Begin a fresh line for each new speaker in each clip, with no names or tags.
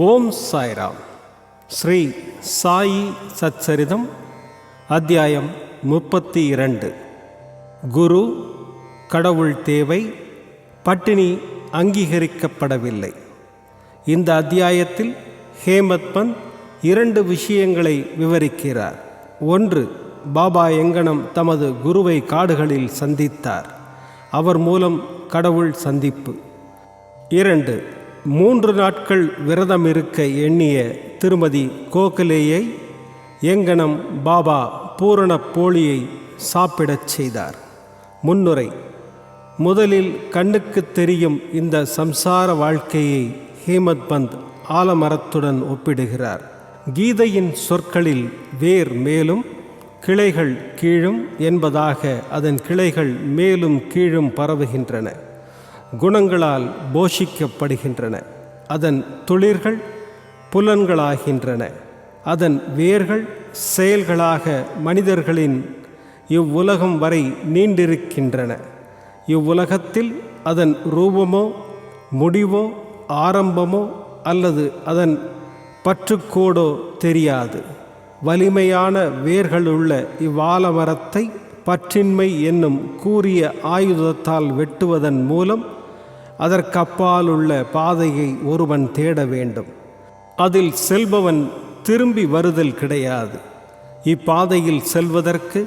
ஓம் சாய்ராம். ஸ்ரீ சாயி சச்சரிதம் அத்தியாயம் 32. குரு, கடவுள் தேவை, பட்டினி அங்கீகரிக்கப்படவில்லை. இந்த அத்தியாயத்தில் ஹேமத் பந்த் 2 விஷயங்களை விவரிக்கிறார். 1, பாபா எங்கனம் தமது குருவை காடுகளில் சந்தித்தார், அவர் மூலம் கடவுள் சந்திப்பு. 2, 3 நாட்கள் விரதம் இருக்க எண்ணிய திருமதி கோகலேயை எங்கனம் பாபா பூரண போலியை சாப்பிடச் செய்தார். முன்னுரை. முதலில் கண்ணுக்கு தெரியும் இந்த சம்சார வாழ்க்கையை ஹேமத் பந்த் ஆலமரத்துடன் ஒப்பிடுகிறார். கீதையின் சொற்களில் வேர் மேலும் கிளைகள் கீழும் என்பதாக அதன் கிளைகள் மேலும் கீழும் பரவுகின்றன, குணங்களால் போஷிக்கப்படுகின்றன. அதன் துளிர்கள் புலன்களாகின்றன, அதன் வேர்கள் செயல்களாக மனிதர்களின் இவ்வுலகம் வரை நீண்டிருக்கின்றன. இவ்வுலகத்தில் அதன் ரூபமோ முடிவோ ஆரம்பமோ அல்லது அதன் பற்றுக்கோடோ தெரியாது. வலிமையான வேர்களுள்ள இவ்வாலமரத்தை பற்றின்மை என்னும் கூரிய ஆயுதத்தால் வெட்டுவதன் மூலம் அதற்கப்பாலுள்ள பாதையை ஒருவன் தேட வேண்டும். அதில் செல்பவன் திரும்பி வருதல் கிடையாது. இப்பாதையில் செல்வதற்கு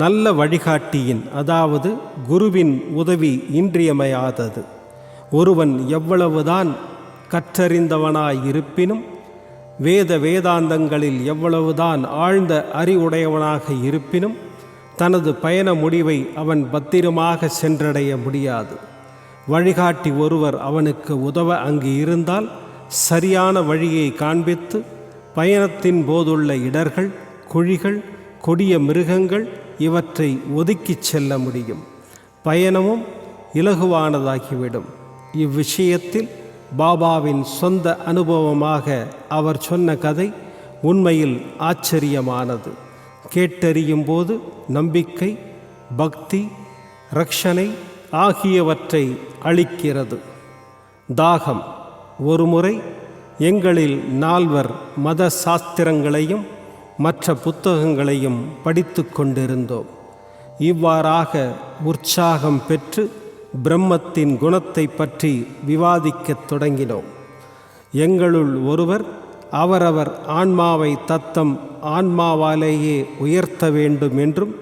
நல்ல வழிகாட்டியின், அதாவது குருவின் உதவி இன்றியமையாதது. ஒருவன் எவ்வளவுதான் கற்றறிந்தவனாயிருப்பினும், வேதாந்தங்களில் எவ்வளவுதான் ஆழ்ந்த அறிவுடையவனாக இருப்பினும், தனது பயண முடிவை அவன் பத்திரமாக சென்றடைய முடியாது. வழிகாட்டி ஒருவர் அவனுக்கு உதவ அங்கு இருந்தால் சரியான வழியை காண்பித்து பயணத்தின் போதுள்ள இடர்கள், குழிகள், கொடிய மிருகங்கள் இவற்றை ஒதுக்கிச் செல்ல முடியும். பயணமும் இலகுவானதாகிவிடும். இவ்விஷயத்தில் பாபாவின் சொந்த அனுபவமாக அவர் சொன்ன கதை உண்மையில் ஆச்சரியமானது. கேட்டறியும் போது நம்பிக்கை, பக்தி, ரக்ஷனை ஆகியவற்றை அளிக்கிறது. தாகம். ஒருமுறை எங்களில் 4 மத சாஸ்திரங்களையும் மற்ற புத்தகங்களையும் படித்து கொண்டிருந்தோம். இவ்வாறாக உற்சாகம் பெற்று பிரம்மத்தின் குணத்தை பற்றி விவாதிக்கத் தொடங்கினோம். எங்களுள் ஒருவர் அவரவர் ஆன்மாவை தத்தம் ஆன்மாவாலேயே உயர்த்த வேண்டும் என்றும்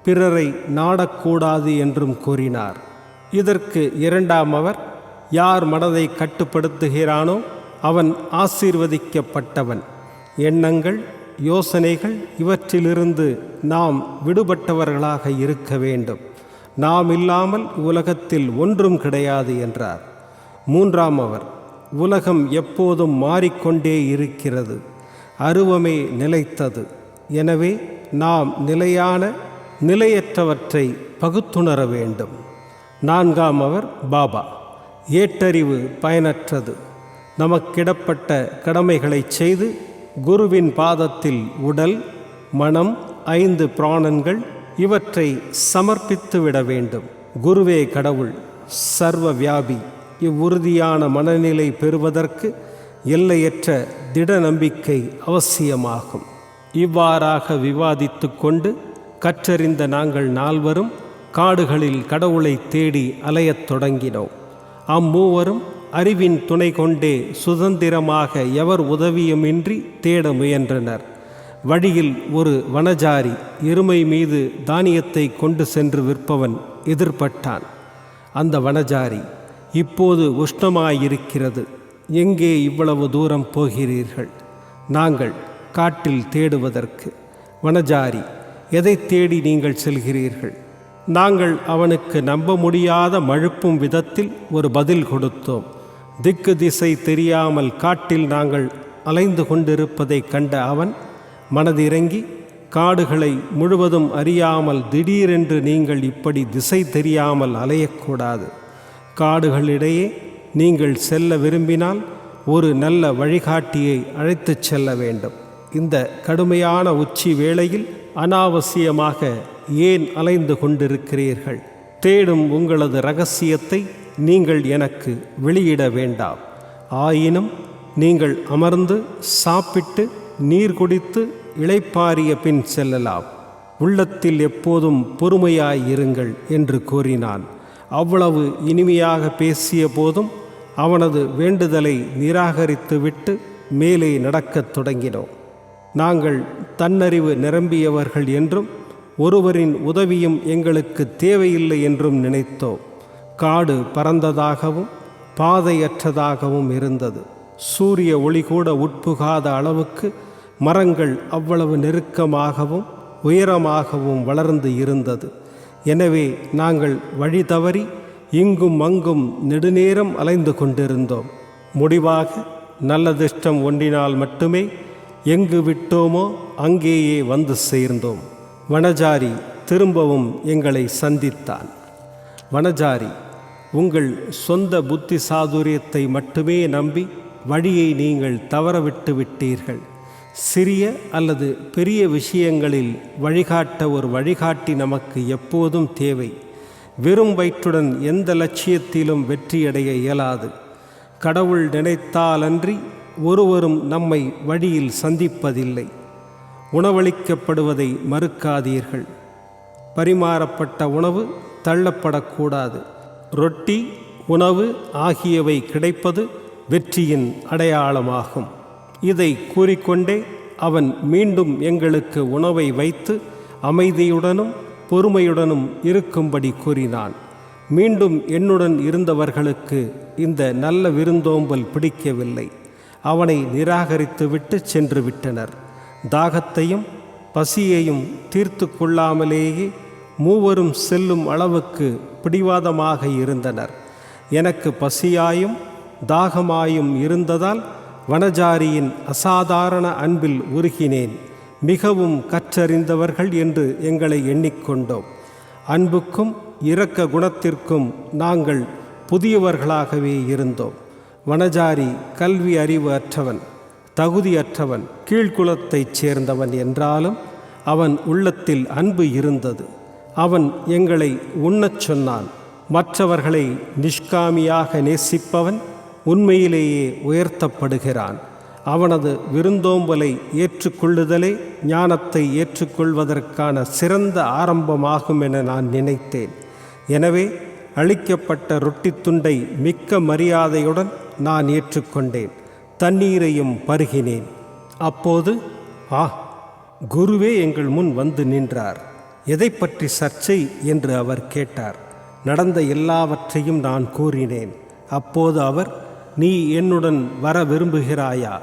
பிறரை நாடக்கூடாது என்றும் கூறினார். இதற்கு 2ஆமவர், யார் மனதை கட்டுப்படுத்துகிறானோ அவன் ஆசீர்வதிக்கப்பட்டவன். எண்ணங்கள், யோசனைகள் இவற்றிலிருந்து நாம் விடுபட்டவர்களாக இருக்க வேண்டும். நாம் இல்லாமல் உலகத்தில் ஒன்றும் கிடையாது என்றார். 3ஆமவர், உலகம் எப்போதும் மாறிக்கொண்டே இருக்கிறது, அருவமே நிலைத்தது. எனவே நாம் நிலையான நிலையற்றவற்றை பகுத்துணர வேண்டும். 4ஆமவர் பாபா, ஏட்டறிவு பயனற்றது. நமக்கிடப்பட்ட கடமைகளை செய்து குருவின் பாதத்தில் உடல், மனம், 5 பிராணன்கள் இவற்றை சமர்ப்பித்து விட வேண்டும். குருவே கடவுள், சர்வ வியாபி. இவ்வுறுதியான மனநிலை பெறுவதற்கு எல்லையற்ற திட நம்பிக்கை அவசியமாகும். இவ்வாறாக விவாதித்து கொண்டு கற்றறிந்த நாங்கள் 4வரும் காடுகளில் கடவுளை தேடி அலையத் தொடங்கினோம். அம்மூவரும் அறிவின் துணை கொண்டே சுதந்திரமாக எவர் உதவியுமின்றி தேட முயன்றனர். வழியில் ஒரு வனஜாரி எருமை மீது தானியத்தை கொண்டு சென்று விற்பவன் எதிர்பட்டான். அந்த வனஜாரி, இப்போது உஷ்ணமாயிருக்கிறது, எங்கே இவ்வளவு தூரம் போகிறீர்கள்? நாங்கள் காட்டில் தேடுவதற்கு. வனஜாரி, எதை தேடி நீங்கள் செல்கிறீர்கள்? நாங்கள் அவனுக்கு நம்ப முடியாத மழுப்பும் விதத்தில் ஒரு பதில் கொடுத்தோம். திக்கு திசை தெரியாமல் காட்டில் நாங்கள் அலைந்து கொண்டிருப்பதை கண்ட அவன் மனதிறங்கி, காடுகளை முழுவதும் அறியாமல் திடீரென்று நீங்கள் இப்படி திசை தெரியாமல் அலையக்கூடாது. காடுகளிடையே நீங்கள் செல்ல விரும்பினால் ஒரு நல்ல வழிகாட்டியை அழைத்துச் செல்ல வேண்டும். இந்த கடுமையான உச்சி வேளையில் அனாவசியமாக ஏன் அலைந்து கொண்டிருக்கிறீர்கள்? தேடும் உங்களது இரகசியத்தை நீங்கள் எனக்கு வெளியிட வேண்டாம். ஆயினும் நீங்கள் அமர்ந்து சாப்பிட்டு நீர் குடித்து இளைப்பாறிய பின் செல்லலாம். உள்ளத்தில் எப்போதும் பொறுமையாயிருங்கள் என்று கூறினான். அவ்வளவு இனிமையாக பேசிய போதும் அவனது வேண்டுதலை நிராகரித்துவிட்டு மேலே நடக்கத் தொடங்கினோம். நாங்கள் தன்னறிவு நிரம்பியவர்கள் என்றும் ஒருவரின் உதவியும் எங்களுக்கு தேவையில்லை என்றும் நினைத்தோம். காடு பரந்ததாகவும் பாதையற்றதாகவும் இருந்தது. சூரிய ஒளி கூட உட்புகாத அளவுக்கு மரங்கள் அவ்வளவு நெருக்கமாகவும் உயரமாகவும் வளர்ந்து இருந்தது. எனவே நாங்கள் வழி தவறி இங்கும் அங்கும் நெடுநேரம் அலைந்து கொண்டிருந்தோம். முடிவாக நல்லதிஷ்டம் ஒன்றினால் மட்டுமே எங்கு விட்டோமோ அங்கேயே வந்து சேர்ந்தோம். வனஜாரி திரும்பவும் எங்களை சந்தித்தான். வனஜாரி, உங்கள் சொந்த புத்தி சாதுரியத்தை மட்டுமே நம்பி வழியை நீங்கள் தவறவிட்டு விட்டீர்கள். சிறிய அல்லது பெரிய விஷயங்களில் வழிகாட்ட ஒரு வழிகாட்டி நமக்கு எப்போதும் தேவை. வெறும் வயிற்றுடன் எந்த லட்சியத்திலும் வெற்றியடைய இயலாது. கடவுள் நினைத்தாலன்றி ஒருவரும் நம்மை வழியில் சந்திப்பதில்லை. உணவளிக்கப்படுவதை மறுக்காதீர்கள். பரிமாறப்பட்ட உணவு தள்ளப்படக்கூடாது. ரொட்டி, உணவு ஆகியவை கிடைப்பது வெற்றியின் அடையாளமாகும். இதை கூறிக்கொண்டே அவன் மீண்டும் எங்களுக்கு உணவை வைத்து அமைதியுடனும் பொறுமையுடனும் இருக்கும்படி கூறினான். மீண்டும் என்னுடன் இருந்தவர்களுக்கு இந்த நல்ல விருந்தோம்பல் பிடிக்கவில்லை. அவனை நிராகரித்துவிட்டு சென்று விட்டனர். தாகத்தையும் பசியையும் தீர்த்து கொள்ளாமலேயே மூவரும் செல்லும் அளவுக்கு பிடிவாதமாக இருந்தனர். எனக்கு பசியாயும் தாகமாயும் இருந்ததால் வனஜாரியின் அசாதாரண அன்பில் உருகினேன். மிகவும் கற்றறிந்தவர்கள் என்று எங்களை எண்ணிக்கொண்டோம். அன்புக்கும் இரக்க குணத்திற்கும் நாங்கள் புதியவர்களாகவே இருந்தோம். வனஜாரி கல்வி அறிவு அற்றவன், தகுதியற்றவன், கீழ்குலத்தைச் சேர்ந்தவன் என்றாலும் அவன் உள்ளத்தில் அன்பு இருந்தது. அவன் எங்களை உண்ணச் சொன்னான். மற்றவர்களை நிஷ்காமியாக நேசிப்பவன் உண்மையிலேயே உயர்த்தப்படுகிறான். அவனது விருந்தோம்பலை ஏற்றுக்கொள்ளுதலே ஞானத்தை ஏற்றுக்கொள்வதற்கான சிறந்த ஆரம்பமாகும் என நான் நினைத்தேன். எனவே அளிக்கப்பட்ட ரொட்டி துண்டை மிக்க மரியாதையுடன் நான் ஏற்றுக்கொண்டேன். தண்ணீரையும் பருகினேன். அப்போது குருவே எங்கள் முன் வந்து நின்றார். எதை பற்றி சர்ச்சை என்று அவர் கேட்டார். நடந்த எல்லாவற்றையும் நான் கூறினேன். அப்போது அவர், நீ என்னுடன் வர விரும்புகிறாயா?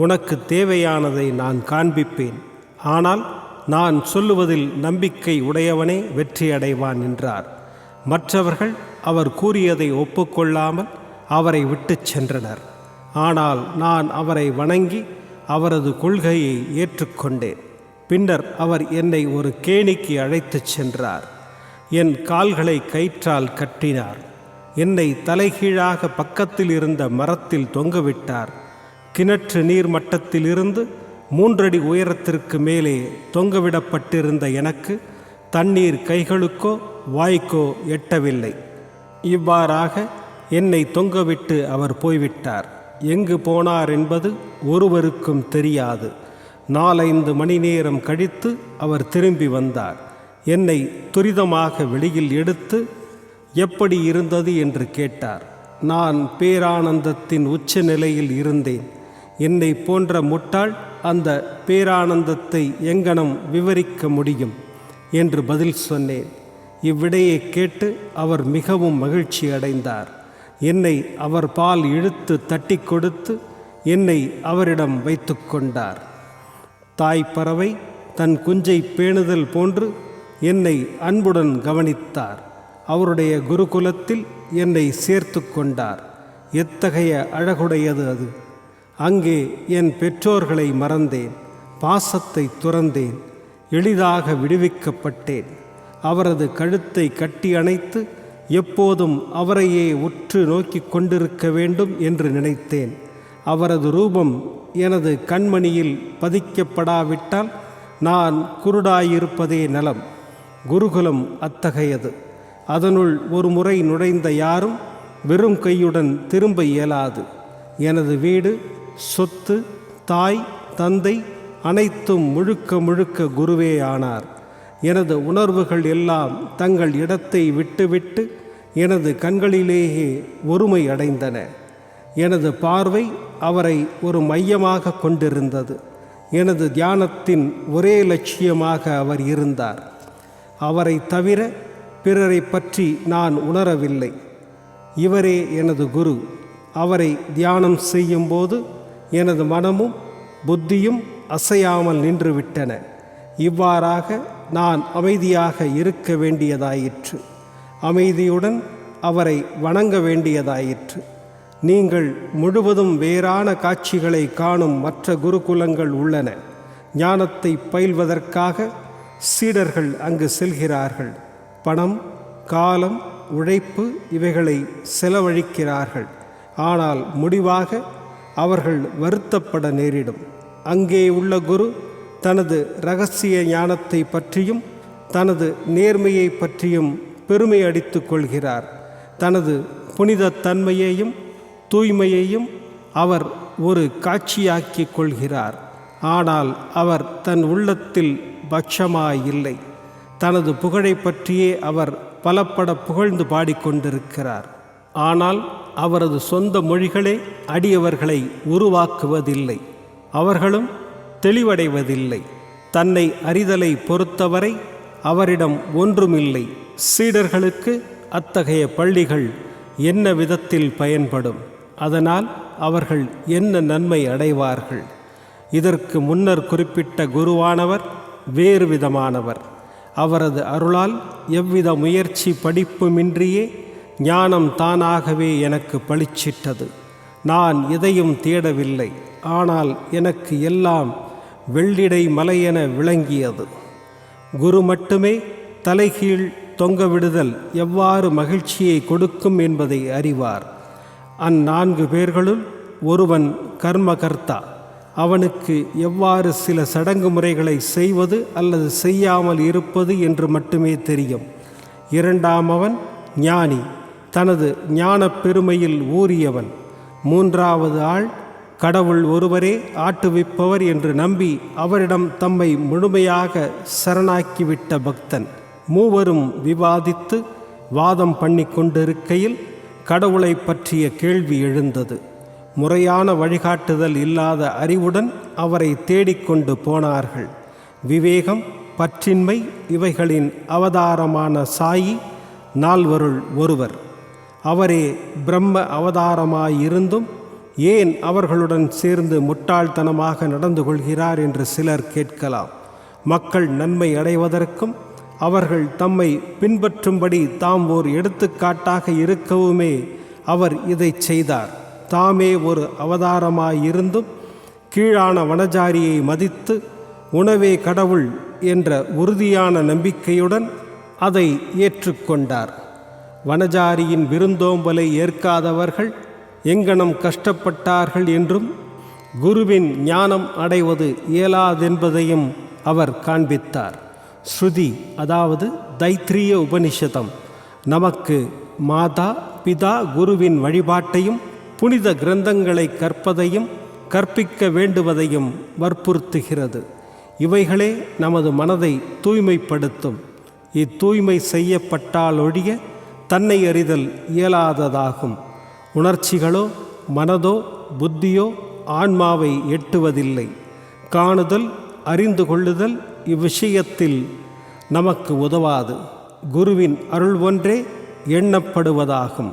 உனக்கு தேவையானதை நான் காண்பிப்பேன். ஆனால் நான் சொல்லுவதில் நம்பிக்கை உடையவனே வெற்றி அடைவான் என்றார். மற்றவர்கள் அவர் கூறியதை ஒப்புக்கொள்ளாமல் அவரை விட்டு சென்றனர். ஆனால் நான் அவரை வணங்கி அவரது கொள்கையை ஏற்றுக்கொண்டேன். பின்னர் அவர் என்னை ஒரு கேணிக்கு அழைத்துச் சென்றார். என் கால்களை கயிற்றால் கட்டினார். என்னை தலைகீழாக பக்கத்தில் இருந்த மரத்தில் தொங்கவிட்டார். கிணற்று நீர் மட்டத்திலிருந்து 3 அடி உயரத்திற்கு மேலே தொங்கவிடப்பட்டிருந்த எனக்கு தண்ணீர் கைகளுக்கோ வாய்க்கோ எட்டவில்லை. இவ்வாறாக என்னை தொங்கவிட்டு அவர் போய்விட்டார். எங்கு போனார் என்பது ஒருவருக்கும் தெரியாது. 4-5 மணி நேரம் கழித்து அவர் திரும்பி வந்தார். என்னை துரிதமாக வெளியில் எடுத்து எப்படி இருந்தது என்று கேட்டார். நான் பேரானந்தத்தின் உச்ச நிலையில் இருந்தேன். என்னை போன்ற முட்டாள் அந்த பேரானந்தத்தை எங்கனம் விவரிக்க முடியும் என்று பதில் சொன்னேன். இவ்விடையை கேட்டு அவர் மிகவும் மகிழ்ச்சி அடைந்தார். என்னை அவர் பால் இழுத்து தட்டி கொடுத்து என்னை அவரிடம் வைத்து கொண்டார். தாய்ப்பறவை தன் குஞ்சை பேணுதல் போன்று என்னை அன்புடன் கவனித்தார். அவருடைய குருகுலத்தில் என்னை சேர்த்து கொண்டார். எத்தகைய அழகுடையது அது! அங்கே என் பெற்றோர்களை மறந்தேன். பாசத்தை துறந்தேன். எளிதாக விடுவிக்கப்பட்டேன். அவரது கழுத்தை கட்டி அணைத்து எப்போதும் அவரையே உற்று நோக்கி கொண்டிருக்க வேண்டும் என்று நினைத்தேன். அவரது ரூபம் எனது கண்மணியில் பதிக்கப்படாவிட்டால் நான் குருடாயிருப்பதே நலம். குருகுலம் அத்தகையது. அதனுள் ஒரு முறை நுழைந்த யாரும் வெறும் கையுடன் திரும்ப இயலாது. எனது வீடு சொத்து, தாய், தந்தை அனைத்தும் முழுக்க முழுக்க குருவே ஆனார். எனது உணர்வுகள் எல்லாம் தங்கள் இடத்தை விட்டுவிட்டு எனது கண்களிலேயே ஒருமை அடைந்தன. எனது பார்வை அவரை ஒரு மையமாக கொண்டிருந்தது. எனது தியானத்தின் ஒரே லட்சியமாக அவர் இருந்தார். அவரை தவிர பிறரை பற்றி நான் உணரவில்லை. இவரே எனது குரு. அவரை தியானம் செய்யும்போது எனது மனமும் புத்தியும் அசையாமல் நின்றுவிட்டன. இவ்வாறாக நான் அமைதியாக இருக்க வேண்டியதாயிற்று. அமைதியுடன் அவரை வணங்க வேண்டியதாயிற்று. நீங்கள் முழுவதும் வேறான காட்சிகளை காணும் மற்ற குருகுலங்கள் உள்ளன. ஞானத்தை பயில்வதற்காக சீடர்கள் அங்கு செல்கிறார்கள். பணம், காலம், உழைப்பு இவைகளை செலவழிக்கிறார்கள். ஆனால் முடிவாக அவர்கள் வருத்தப்பட நேரிடும். அங்கே உள்ள குரு தனது இரகசிய ஞானத்தை பற்றியும் தனது நேர்மையை பற்றியும் பெருமை அடித்து கொள்கிறார். தனது புனித தன்மையையும் தூய்மையையும் அவர் ஒரு காட்சியாக்கி கொள்கிறார். ஆனால் அவர் தன் உள்ளத்தில் பட்சமாயில்லை. தனது புகழை பற்றியே அவர் பலப்பட புகழ்ந்து பாடிக்கொண்டிருக்கிறார். ஆனால் அவரது சொந்த மொழிகளே அடியவர்களை உருவாக்குவதில்லை. அவர்களும் தெளிவடைவதில்லை. தன்னை அறிதலை பொறுத்தவரை அவரிடம் ஒன்றுமில்லை. சீடர்களுக்கு அத்தகைய பள்ளிகள் என்ன விதத்தில் பயன்படும்? அதனால் அவர்கள் என்ன நன்மை அடைவார்கள்? இதற்கு முன்னர் குறிப்பிட்ட குருவானவர் வேறு விதமானவர். அவரது அருளால் எவ்வித முயற்சி படிப்புமின்றியே ஞானம் தானாகவே எனக்கு பளிச்சிட்டது. நான் எதையும் தேடவில்லை. ஆனால் எனக்கு எல்லாம் வெள்ளிடை மலையென விளங்கியது. குரு மட்டுமே தலைகீழ் தொங்கவிடுதல் எவ்வாறு மகிழ்ச்சியை கொடுக்கும் என்பதை அறிவார். அந்நான்கு பேர்களுள் ஒருவன் கர்மகர்த்தா. அவனுக்கு எவ்வாறு சில சடங்கு முறைகளை செய்வது அல்லது செய்யாமல் இருப்பது என்று மட்டுமே தெரியும். இரண்டாமவன் ஞானி, தனது ஞான பெருமையில் ஊறியவன். மூன்றாவது ஆள் கடவுள் ஒருவரே ஆட்டுவிப்பவர் என்று நம்பி அவரிடம் தம்மை முழுமையாக சரணாக்கிவிட்ட பக்தன். மூவரும் விவாதித்து வாதம் பண்ணி கொண்டிருக்கையில் கடவுளை பற்றிய கேள்வி எழுந்தது. முறையான வழிகாட்டுதல் இல்லாத அறிவுடன் அவரை தேடிக்கொண்டு போனார்கள். விவேகம், பற்றின்மை இவைகளின் அவதாரமான சாயி நால்வருள் ஒருவர். அவரே பிரம்ம அவதாரமாயிருந்தும் ஏன் அவர்களுடன் சேர்ந்து முட்டாள்தனமாக நடந்து கொள்கிறார் என்று சிலர் கேட்கலாம். மக்கள் நன்மை அடைவதற்கும் அவர்கள் தம்மை பின்பற்றும்படி தாம் ஓர் எடுத்துக்காட்டாக இருக்கவுமே அவர் இதை செய்தார். தாமே ஒரு அவதாரமாயிருந்தும் கீழான வனஜாரியை மதித்து உணவே கடவுள் என்ற உறுதியான நம்பிக்கையுடன் அதை ஏற்றுக்கொண்டார். வனஜாரியின் விருந்தோம்பலை ஏற்காதவர்கள் எங்கனம் கஷ்டப்பட்டார்கள் என்றும் குருவின் ஞானம் அடைவது இயலாதென்பதையும் அவர் காண்பித்தார். ஸ்ருதி, அதாவது தைத்திரிய உபனிஷதம், நமக்கு மாதா பிதா குருவின் வழிபாட்டையும் புனித கிரந்தங்களை கற்பதையும் கற்பிக்க வேண்டுவதையும் வற்புறுத்துகிறது. இவைகளே நமது மனதை தூய்மைப்படுத்தும். இத்தூய்மை செய்யப்பட்டாலொழிய தன்னை அறிதல் இயலாததாகும். உணர்ச்சிகளோ மனதோ புத்தியோ ஆன்மாவை எட்டுவதில்லை. காணுதல், அறிந்து கொள்ளுதல் இவ்விஷயத்தில் நமக்கு உதவாது. குருவின் அருள் ஒன்றே எண்ணப்படுவதாகும்.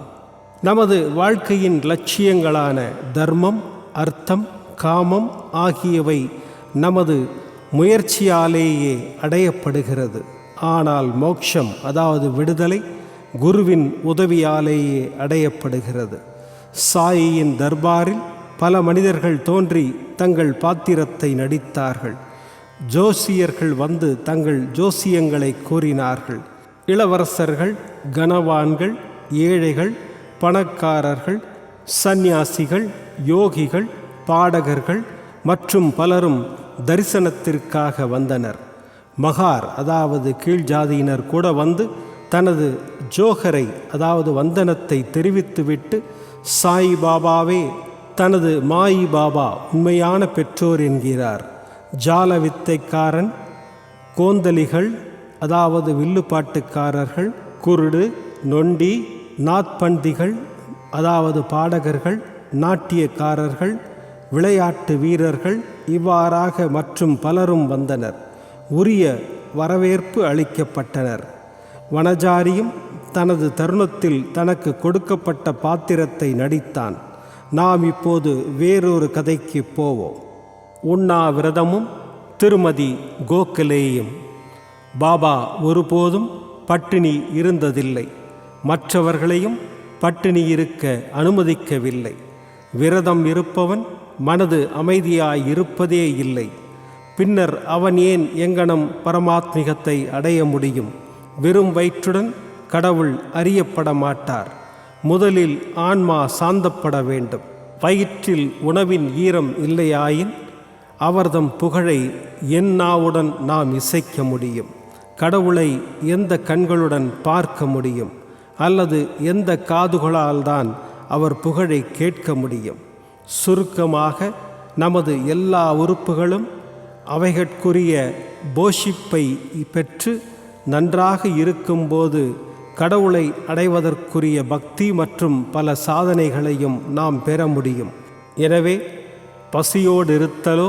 நமது வாழ்க்கையின் லட்சியங்களான தர்மம், அர்த்தம், காமம் ஆகியவை நமது முயற்சியாலேயே அடையப்படுகிறது. ஆனால் மோட்சம், அதாவது விடுதலை, குருவின் உதவியாலேயே அடையப்படுகிறது. சாயியின் தர்பாரில் பல மனிதர்கள் தோன்றி தங்கள் பாத்திரத்தை நடித்தார்கள். ஜோசியர்கள் வந்து தங்கள் ஜோசியங்களை கூறினார்கள். இளவரசர்கள், கனவான்கள், ஏழைகள், பணக்காரர்கள், சந்நியாசிகள், யோகிகள், பாடகர்கள் மற்றும் பலரும் தரிசனத்திற்காக வந்தனர். மகார், அதாவது கீழ்ஜாதியினர் கூட வந்து தனது ஜோகரை, அதாவது வந்தனத்தை தெரிவித்துவிட்டு, சாய் பாபாவே தனது மாயி பாபா உண்மையான பெற்றோர் என்கிறார். ஜால வித்தைக்காரன், கோந்தலிகள் அதாவது வில்லுப்பாட்டுக்காரர்கள், குருடு, நொண்டி, நாத்பந்திகள் அதாவது பாடகர்கள், நாட்டியக்காரர்கள், விளையாட்டு வீரர்கள் இவ்வாறாக மற்றும் பலரும் வந்தனர். உரிய வரவேற்பு அளிக்கப்பட்டனர். வனஜாரியும் தனது தருணத்தில் தனக்கு கொடுக்கப்பட்ட பாத்திரத்தை நடித்தான். நாம் இப்போது வேறொரு கதைக்கு போவோம். உண்ணாவிரதமும் திருமதி கோகலேயும். பாபா ஒருபோதும் பட்டினி இருந்ததில்லை. மற்றவர்களையும் பட்டினி இருக்க அனுமதிக்கவில்லை. விரதம் இருப்பவன் மனது அமைதியாயிருப்பதே இல்லை. பின்னர் அவன் ஏன் எங்கனம் பரமாத்மிகத்தை அடைய முடியும்? வெறும் வயிற்றுடன் கடவுள் அறியப்பட மாட்டார். முதலில் ஆன்மா சாந்தப்பட வேண்டும். வயிற்றில் உணவின் ஈரம் இல்லையாயின் அவர்தம் புகழை என் நாவுடன் நாம் இசைக்க முடியும். கடவுளை எந்த கண்களுடன் பார்க்க முடியும்? அல்லது எந்த காதுகளால் தான் அவர் புகழை கேட்க முடியும்? சுருக்கமாக, நமது எல்லா உறுப்புகளும் அவைகட்குரிய போஷிப்பை பெற்று நன்றாக இருக்கும்போது கடவுளை அடைவதற்குரிய பக்தி மற்றும் பல சாதனைகளையும் நாம் பெற முடியும். எனவே பசியோடு இருத்தலோ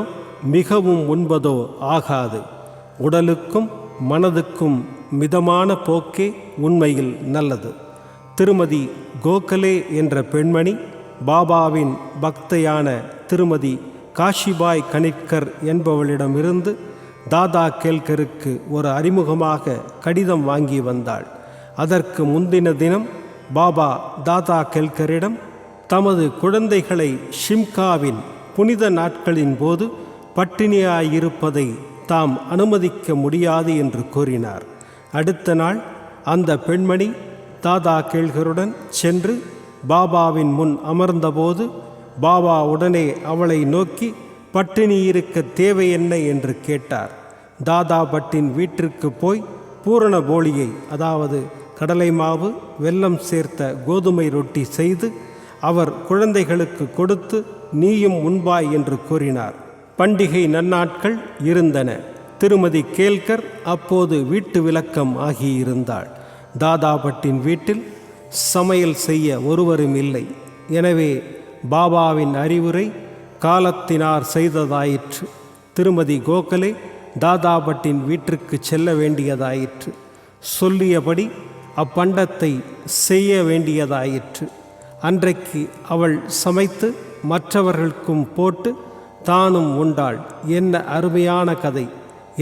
மிகவும் உண்பதோ ஆகாது. உடலுக்கும் மனதுக்கும் மிதமான போக்கே உண்மையில் நல்லது. திருமதி கோகலே என்ற பெண்மணி பாபாவின் பக்தையான திருமதி காஷிபாய் கனிட்கர் என்பவளிடமிருந்து தாதா கேல்கருக்கு ஒரு அறிமுகமாக கடிதம் வாங்கி வந்தாள். அதற்கு முந்தின தினம் பாபா தாதா கேல்கரிடம் தமது குழந்தைகளை ஷிம்காவின் புனித நாட்களின் போது பட்டினியாயிருப்பதை தாம் அனுமதிக்க முடியாது என்று கூறினார். அடுத்த நாள் அந்த பெண்மணி தாதா கேல்கருடன் சென்று பாபாவின் முன் அமர்ந்தபோது பாபா உடனே அவளை நோக்கி பட்டினி இருக்க தேவை என்ன என்று கேட்டார். தாதா பட்டின் வீட்டிற்கு போய் பூரண போலியை அதாவது கடலை மாவு, வெல்லம் சேர்த்த கோதுமை ரொட்டி செய்து அவர் குழந்தைகளுக்கு கொடுத்து நீயும் உண்பாய் என்று கூறினார். பண்டிகை நன்னாட்கள் இருந்தன. திருமதி கேல்கர் அப்போது வீட்டு விலக்கம் ஆகியிருந்தாள். தாதா பட்டின் வீட்டில் சமையல் செய்ய ஒருவரும் இல்லை. எனவே பாபாவின் அறிவுரை காலத்தினார் செய்ததாயிற்று. திருமதி கோகலே தாதா பட்டின் வீட்டிற்கு செல்ல வேண்டியதாயிற்று. சொல்லியபடி அப்பண்டத்தை செய்ய வேண்டியதாயிற்று. அன்றைக்கு அவள் சமைத்து மற்றவர்களுக்கும் போட்டு தானும் உண்டாள். என்ன அருமையான கதை!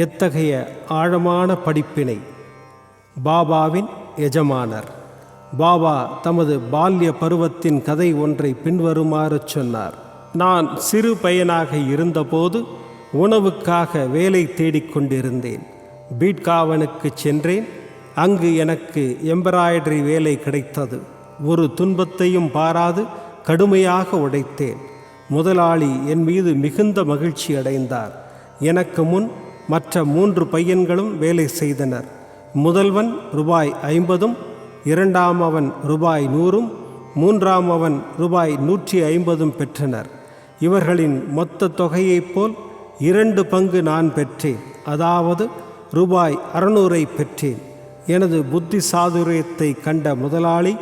எத்தகைய ஆழமான படிப்பினை! பாபாவின் எஜமானர். பாபா தமது பால்ய பருவத்தின் கதை ஒன்றை பின்வருமாறு சொன்னார். நான் சிறு பையனாக இருந்தபோது உணவுக்காக வேலை தேடிக்கொண்டிருந்தேன். பீட்காவனுக்கு சென்றேன். அங்கு எனக்கு எம்ப்ராய்டரி வேலை கிடைத்தது. ஒரு துன்பத்தையும் பாராது கடுமையாக உழைத்தேன். முதலாளி என் மீது மிகுந்த மகிழ்ச்சி அடைந்தார். எனக்கு முன் மற்ற 3 பையன்களும் வேலை செய்தனர். முதல்வன் ரூபாய் 50, இரண்டாமவன் ரூபாய் 100, மூன்றாமவன் ரூபாய் 150 பெற்றனர். இவர்களின் மொத்த தொகையைப் போல் 2 பங்கு நான் பெற்றேன். அதாவது ரூபாய் 600 பெற்றேன். எனது புத்தி சாதுரியத்தை கண்ட முதலாளி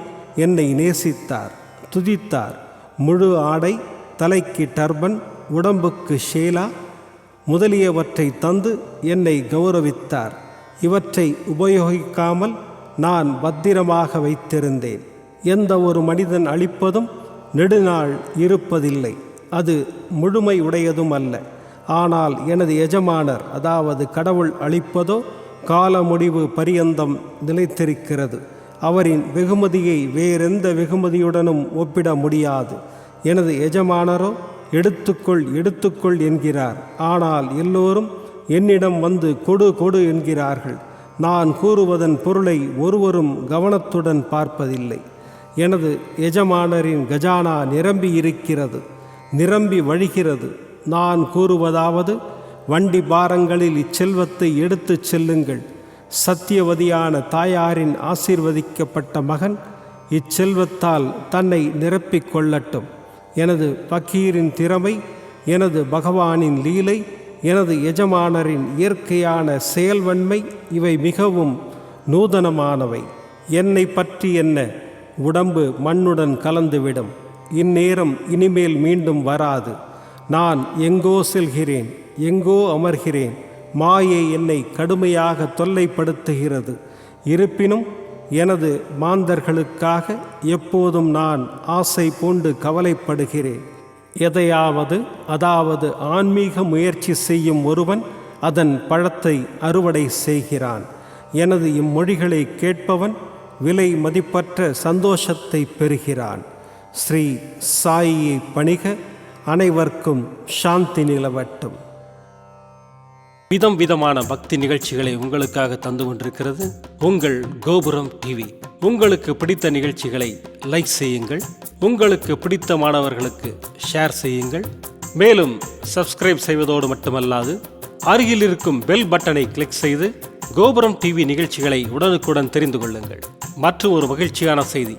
என்னை நேசித்தார், துதித்தார். முழு ஆடை, தலைக்கு டர்பன், உடம்புக்கு ஷேலா முதலியவற்றை தந்து என்னை கௌரவித்தார். இவற்றை உபயோகிக்காமல் நான் பத்திரமாக வைத்திருந்தேன். எந்த ஒரு மனிதன் அளிப்பதும் நெடுநாள் இருப்பதில்லை. அது முழுமை உடையதும் அல்ல. ஆனால் எனது எஜமானர் அதாவது கடவுள் அளிப்பதோ கால முடிவு பரியந்தம் நிலைத்திருக்கிறது. அவரின் வெகுமதியை வேறெந்த வெகுமதியுடனும் ஒப்பிட முடியாது. எனது எஜமானரோ எடுத்துக்கொள் எடுத்துக்கொள் என்கிறார். ஆனால் எல்லோரும் என்னிடம் வந்து கொடு கொடு என்கிறார்கள். நான் கூறுவதன் பொருளை ஒருவரும் கவனத்துடன் பார்ப்பதில்லை. எனது எஜமானரின் கஜானா நிரம்பி இருக்கிறது, நிரம்பி வழிகிறது. நான் கூறுவதாவது, வண்டி பாரங்களில் இச்செல்வத்தை எடுத்துச் செல்லுங்கள். சத்தியவதியான தாயாரின் ஆசீர்வதிக்கப்பட்ட மகன் இச்செல்வத்தால் தன்னை நிரப்பிக் கொள்ளட்டும். எனது பக்கீரின் திறமை, எனது பகவானின் லீலை, எனது எஜமானரின் இயற்கையான செயல்வன்மை இவை மிகவும் நூதனமானவை. என்னை பற்றி என்ன? உடம்பு மண்ணுடன் கலந்துவிடும். இந்நேரம் இனிமேல் மீண்டும் வராது. நான் எங்கோ செல்கிறேன், எங்கோ அமர்கிறேன். மாயை என்னை கடுமையாக தொல்லைப்படுத்துகிறது. இருப்பினும் எனது மாந்தர்களுக்காக எப்போதும் நான் ஆசை பூண்டு கவலைப்படுகிறேன். எதையாவது, அதாவது ஆன்மீக முயற்சி செய்யும் ஒருவன் அதன் பழத்தை அறுவடை செய்கிறான். எனது இம்மொழிகளை கேட்பவன் விலை மதிப்பற்ற சந்தோஷத்தை பெறுகிறான். ஸ்ரீ சாயியை பணிக. அனைவருக்கும் சாந்தி நிலவட்டும். விதமான பக்தி நிகழ்ச்சிகளை உங்களுக்காக தந்து கொண்டிருக்கிறது உங்கள் கோபுரம் டிவி. உங்களுக்கு பிடித்த நிகழ்ச்சிகளை லைக் செய்யுங்கள், உங்களுக்கு பிடித்த மாணவர்களுக்கு ஷேர் செய்யுங்கள். மேலும் சப்ஸ்கிரைப் செய்வதோடு மட்டுமல்லாது அருகில் இருக்கும் பெல் பட்டனை கிளிக் செய்து கோபுரம் டிவி நிகழ்ச்சிகளை உடனுக்குடன் தெரிந்து கொள்ளுங்கள். மற்றும் ஒரு மகிழ்ச்சியான செய்தி,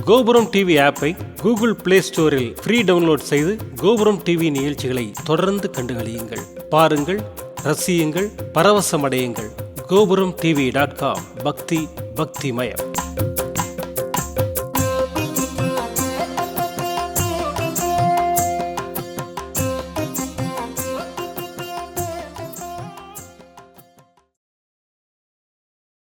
கோபுரம் டிவி ஆப்பை கூகுள் பிளே ஸ்டோரில் ஃப்ரீ டவுன்லோட் செய்து கோபுரம் டிவி நிகழ்ச்சிகளை தொடர்ந்து கண்டுகளியுங்கள், பாருங்கள், ரசியுங்கள், பரவசமடையுங்கள். gopuramtv.com. பக்திமயம்.